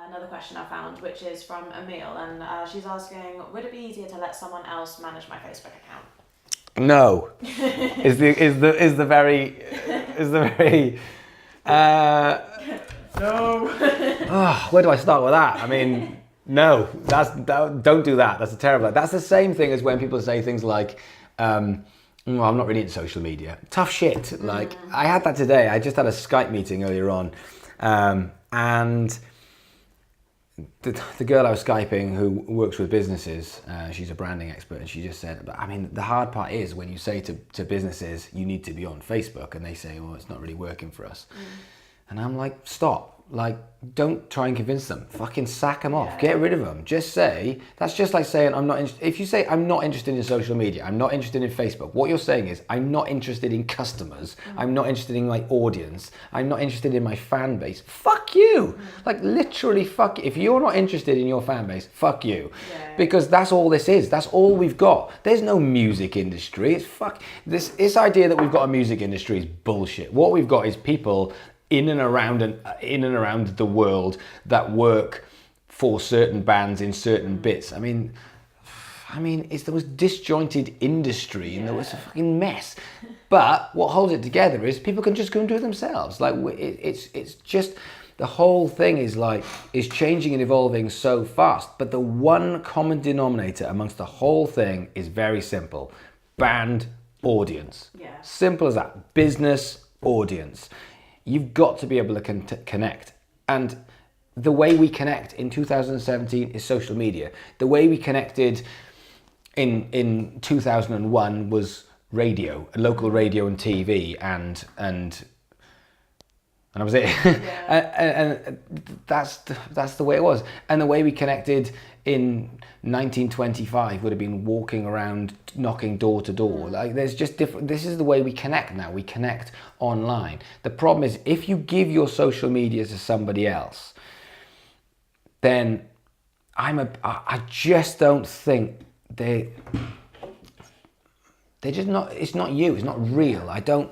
Another question I found, which is from Emil, and she's asking, would it be easier to let someone else manage my Facebook account? No, is the very No. where do I start with that? I mean, no, don't do that. That's a terrible. That's the same thing as when people say things like, well, I'm not really into social media. Tough shit. Like I had that today. I just had a Skype meeting earlier on, and the girl I was Skyping who works with businesses, she's a branding expert, and she just said, but I mean, the hard part is when you say to businesses, you need to be on Facebook, and they say, oh, it's not really working for us. And I'm like, stop. Like, don't try and convince them. Fucking sack them off. Get rid of them. Just say, that's just like saying, if you say, I'm not interested in social media, I'm not interested in Facebook, what you're saying is, I'm not interested in customers, I'm not interested in my audience, I'm not interested in my fan base. Fuck you. Like, literally, fuck you. If you're not interested in your fan base, fuck you. Because that's all this is. That's all we've got. There's no music industry. It's this idea that we've got a music industry is bullshit. What we've got is people in and around the world that work for certain bands in certain bits. I mean, it's the most disjointed industry, and there was a fucking mess. But what holds it together is people can just go and do it themselves. Like it's just the whole thing is changing and evolving so fast. But the one common denominator amongst the whole thing is very simple: band audience. Simple as that. Business audience. You've got to be able to connect. And the way we connect in 2017 is social media. The way we connected in 2001 was radio, local radio and TV, and that was it. and that's the way it was. And the way we connected in 1925 would have been walking around, knocking door to door. Like, there's just different. This is the way we connect now. We connect online. The problem is, if you give your social media to somebody else, then I just don't think they're just not. It's not you. It's not real. I don't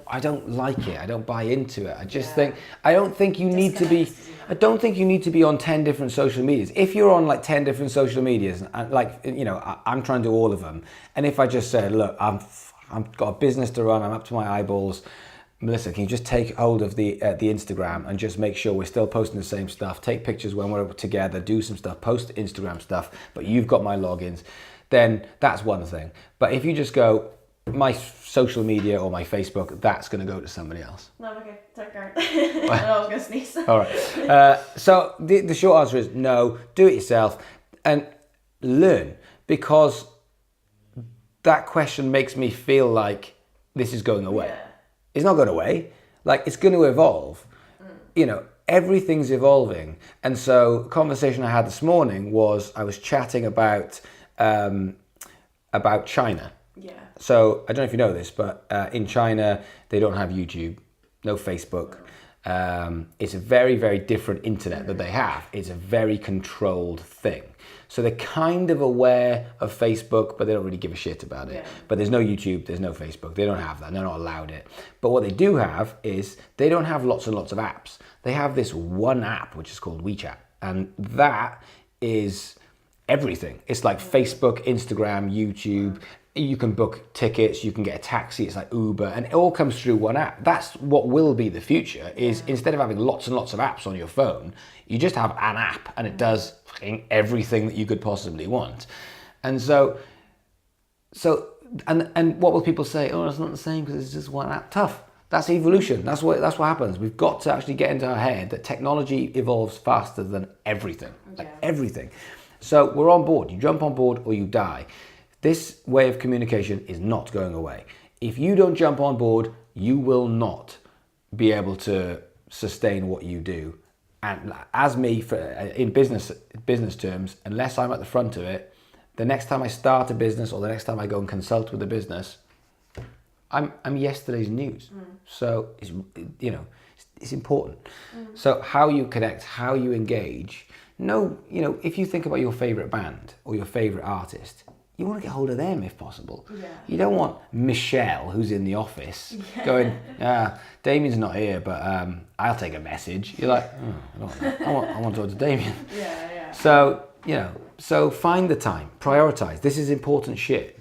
like it. I don't buy into it. I just think I don't think you need to be. I don't think you need to be on 10 different social medias. If you're on like 10 different social medias, and like, you know, I'm trying to do all of them. And if I just said, look, I've got a business to run, I'm up to my eyeballs. Melissa, can you just take hold of the Instagram and just make sure we're still posting the same stuff? Take pictures when we're together, do some stuff, post Instagram stuff, but you've got my logins. Then that's one thing. But if you just go, my social media or my Facebook, that's going to go to somebody else. No, okay, take care. I was going to sneeze. All right. So the short answer is no, do it yourself and learn, because that question makes me feel like this is going away. It's not going away. Like, it's going to evolve. You know, everything's evolving. And so the conversation I had this morning was, I was chatting about China. So I don't know if you know this, but in China, they don't have YouTube, no Facebook. It's a very, very different internet that they have. It's a very controlled thing. So they're kind of aware of Facebook, but they don't really give a shit about it. But there's no YouTube, there's no Facebook. They don't have that. They're not allowed it. But what they do have is, they don't have lots and lots of apps. They have this one app, which is called WeChat. And that is everything. It's like Facebook, Instagram, YouTube. You can book tickets, you can get a taxi, it's like Uber, and it all comes through one app. That's what will be the future, is instead of having lots and lots of apps on your phone, you just have an app and it does everything that you could possibly want. And so what will people say? Oh, it's not the same because it's just one app. Tough. That's evolution. That's what happens. We've got to actually get into our head that technology evolves faster than everything. Like everything. So we're on board. You jump on board or you die. This way of communication is not going away. If you don't jump on board, you will not be able to sustain what you do. And as me, in business terms, unless I'm at the front of it, the next time I start a business or the next time I go and consult with a business, I'm yesterday's news. So it's important. So how you connect, how you engage. If you think about your favorite band or your favorite artist, you want to get hold of them if possible. Yeah. You don't want Michelle, who's in the office, going, Damian's not here, but I'll take a message. You're like, oh, I don't want that. I want to talk to Damian. Yeah. So, so find the time, prioritize. This is important shit.